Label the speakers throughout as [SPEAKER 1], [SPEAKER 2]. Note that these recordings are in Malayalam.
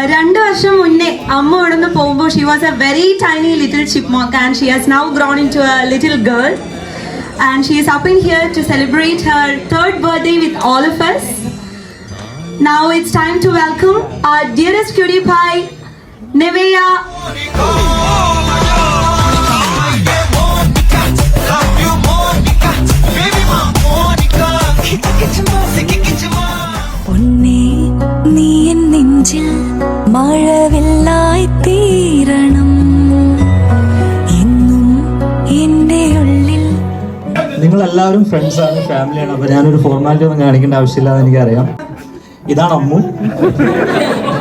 [SPEAKER 1] 2 വർഷം മുന്നേ അമ്മ ഇവിടുന്ന് പോകുമ്പോൾ she was a very tiny little chipmunk and she has now grown into a little girl and she is up in here to celebrate her 3rd birthday with all of us. Now it's time to welcome our dearest cutie pie, Neveya.
[SPEAKER 2] മഴവില്ലായി തീരണം എന്നും എൻ്റെ ഉള്ളിൽ.
[SPEAKER 3] നിങ്ങളെല്ലാവരും ഫ്രണ്ട്സാണ്, ഫാമിലിയാണ്. അപ്പോൾ ഞാനൊരു ഫോർമാലിറ്റി ഒന്നും കാണിക്കേണ്ട ആവശ്യമില്ലാന്ന് എനിക്കറിയാം. ഇതാണ് അമ്മു,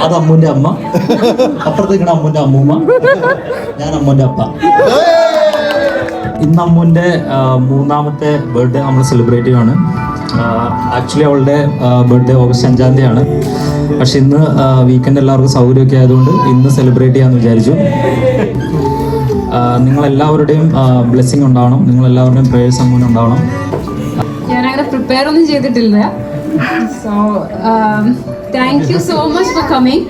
[SPEAKER 3] അത് അമ്മുൻ്റെ അമ്മ, അപ്പുറത്തേക്കാണ് അമ്മുൻ്റെ അമ്മൂമ്മ, ഞാൻ അമ്മുൻ്റെ അപ്പ. ഇന്ന് അമ്മുൻ്റെ 3ാമത്തെ ബർത്ത്ഡേ നമ്മൾ സെലിബ്രേറ്റ് ചെയ്യുകയാണ്. ആക്ച്വലി അവളുടെ ബർത്ത്ഡേ ഓഗസ്റ്റ് 5-ാം തീയതിയാണ്. പക്ഷെ ഇന്ന് വീക്കെൻഡ് എല്ലാവർക്കും സൗകര്യമൊക്കെ ആയതുകൊണ്ട് ഇന്ന് സെലിബ്രേറ്റ് ചെയ്യാമെന്ന് വിചാരിച്ചു. നിങ്ങളെല്ലാവരുടെയും ബ്ലെസ്സിങ് ഉണ്ടാവണം, നിങ്ങളെല്ലാവരുടെയും പ്രേയേഴ്സ് അമ്മൂന് ഉണ്ടാവണം.
[SPEAKER 4] ഞാനങ്ങനെ പ്രിപ്പയർ ഒന്നും ചെയ്തിട്ടില്ല. So thank you so much for coming.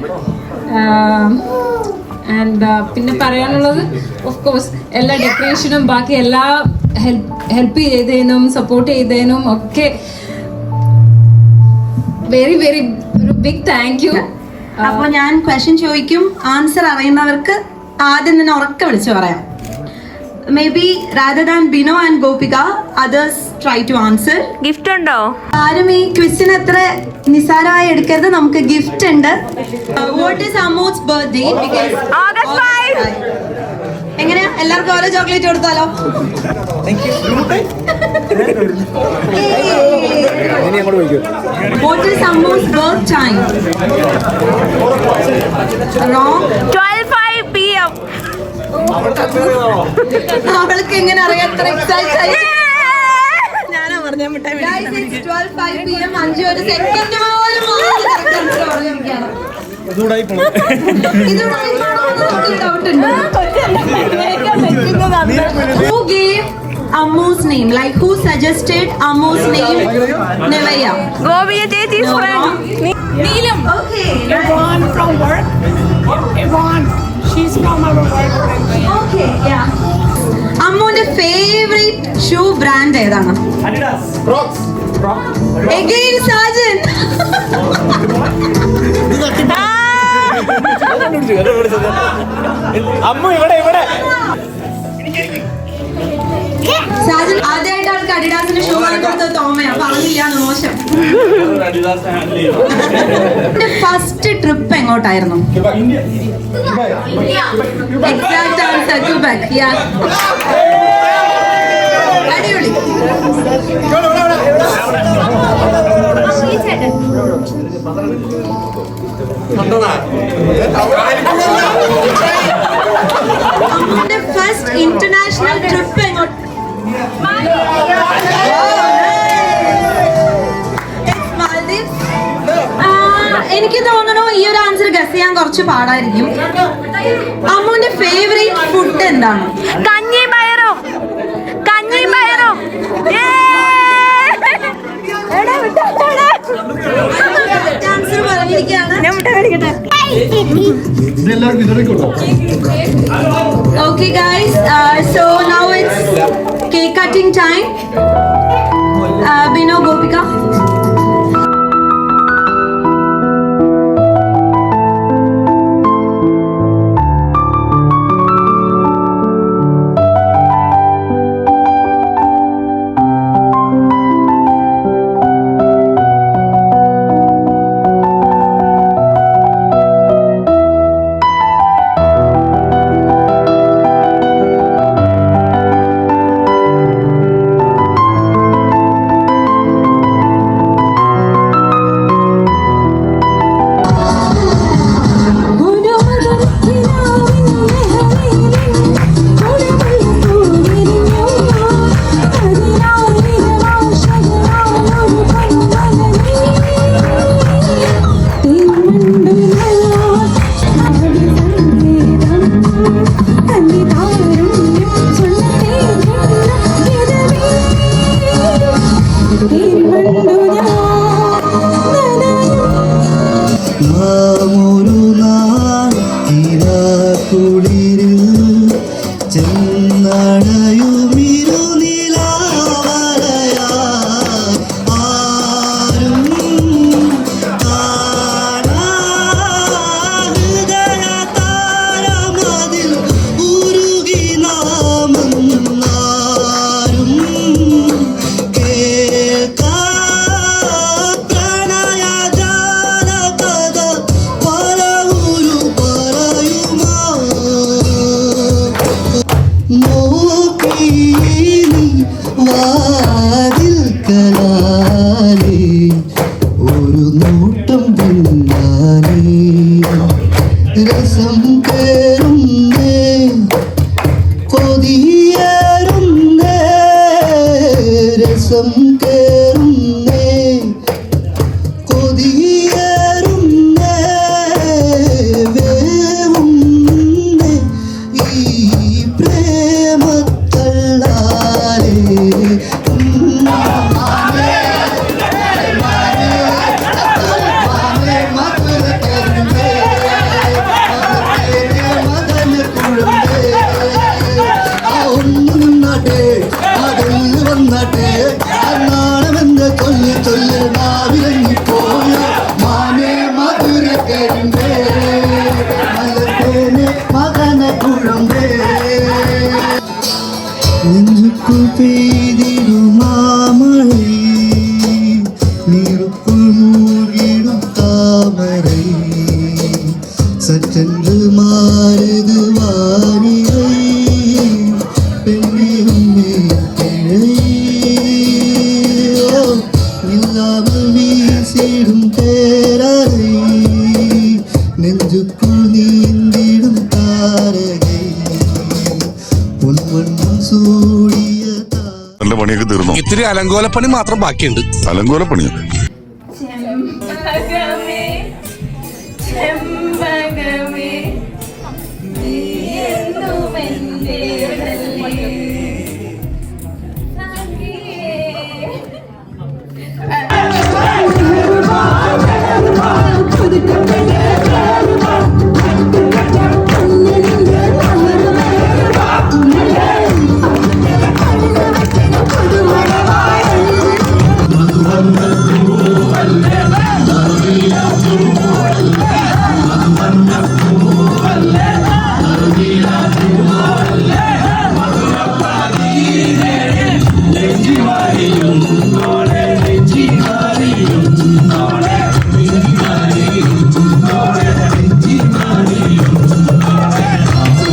[SPEAKER 4] And പിന്നെ പറയാനുള്ളത് ഓഫ് കോഴ്സ് എല്ലാ ഡെക്കറേഷനും ബാക്കി എല്ലാ ഹെൽപ്പ് ചെയ്തതിനും സപ്പോർട്ട് ചെയ്തതിനും ഒക്കെ വെരി വെരി ഒരു ബിഗ് താങ്ക് യു.
[SPEAKER 1] അപ്പോൾ ഞാൻ ക്വസ്റ്റ്യൻ ചോദിക്കും, ആൻസർ അറിയുന്നവർക്ക് ആദ്യം തന്നെ ഉറക്കെ വിളിച്ച് പറയാം. May be rather than Bino and Gopika, others try to answer.
[SPEAKER 2] Gift ഉണ്ടോ?
[SPEAKER 1] ആരും ഈ ക്വസ്റ്റ്യൻ അത്ര നിസ്സാരമായി എടുക്കരുത്, നമുക്ക് ഗിഫ്റ്റ് ഉണ്ട്. What is Ammu's birthday?
[SPEAKER 2] August 5.
[SPEAKER 1] എങ്ങനെയാ, എല്ലാവർക്കും ഓരോ ചോക്ലേറ്റ് കൊടുത്താലോ? What is Ammu's birth time? Wrong.
[SPEAKER 2] 12:05 PM.
[SPEAKER 1] അവൾക്ക് എങ്ങനെ അറിയാം എത്ര എക്സൈറ്റ് ആയി? ഞാനാ പറഞ്ഞ മിഠായി. Guys, it's 12:05 PM. 5 ഒരു സെക്കൻഡ് പോലും പറഞ്ഞിരിക്കുകയാണ്. Who gave Ammu's name? Like who suggested Ammu's name? Neveya.
[SPEAKER 2] Gopika ചേച്ചി's friend.
[SPEAKER 4] Neelam.
[SPEAKER 1] Okay.
[SPEAKER 5] Yvonne from work. Yvonne, she's from our work.
[SPEAKER 1] Okay, yeah. അമ്മുവിന്റെ ഫേവറേറ്റ് ഷൂ ബ്രാൻഡ് ഏതാണ്?
[SPEAKER 3] Crocs.
[SPEAKER 1] Again Sajan.
[SPEAKER 3] അമ്മു ഇവിടെ ഇവിടെ.
[SPEAKER 1] സാജൻ ആദ്യമായിട്ട് ആൾക്ക് അഡിഡാസിന്റെ ഷൂ വാങ്ങിക്കൊടുത്തത് തോമയാ, പറഞ്ഞില്ല മോശം. ഫസ്റ്റ് ട്രിപ്പ് എങ്ങോട്ടായിരുന്നു? Exact answer Quebec. യാ, അടിപൊളി. അമ്മുവിന്റെ ഫസ്റ്റ് ഇന്റർനാഷണൽ ട്രിപ്പ് എങ്ങോട്ട്? എനിക്ക് തോന്നുന്നു ഈ ഒരു ആൻസർ ഗസ് ചെയ്യാൻ കുറച്ച് പാടായിരിക്കും. അമ്മുവിന്റെ ഫേവറേറ്റ് ഫുഡ് എന്താണ്?
[SPEAKER 2] കഞ്ഞി പയറും. കഞ്ഞി പയറും.
[SPEAKER 1] ആൻസർ പറഞ്ഞിരിക്കുകയാണ്. Okay guys, so now it's cake cutting time. Bino, Gopika.
[SPEAKER 6] രസം കേറുന്നേ കൊതിയേറുന്നേ രസം കേറുന്നേ കൊതിയേറുന്നേ വേവുന്നേ ഈ പ്രേമത്തള്ളാലേ നെഞ്ചുക്കുൾ പെയ്തിടുമാമഴை നീരുക്കുൾ മൂകിടും താമரை சற்றென்று மாறுது வானிலை பெண்ணியும் இல்லாமல் வீசிடும் தேரரை நெஞ்சுக்குள் நீந்திடும் தாரகை பொன்வண்ணம் சூடிய
[SPEAKER 7] നല്ല പണിയൊക്കെ തീർന്നു.
[SPEAKER 8] ഇത്തിരി അലങ്കോലപ്പണി മാത്രം ബാക്കിയുണ്ട്.
[SPEAKER 7] അലങ്കോലപ്പണിയോ?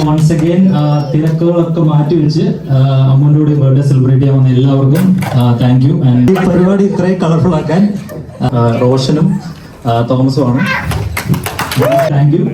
[SPEAKER 3] വൺസ് അഗൈൻ തിരക്കുകളൊക്കെ മാറ്റിവെച്ച് അമ്മൂൻ്റെ കൂടെ ബർത്ത്ഡേ സെലിബ്രേറ്റ് ചെയ്യാൻ വന്ന എല്ലാവർക്കും താങ്ക് യു. ആൻഡ് ഈ പരിപാടി ഇത്രയും കളർഫുൾ ആക്കാൻ റോഷനും തോമസുമാണ്. Thank you.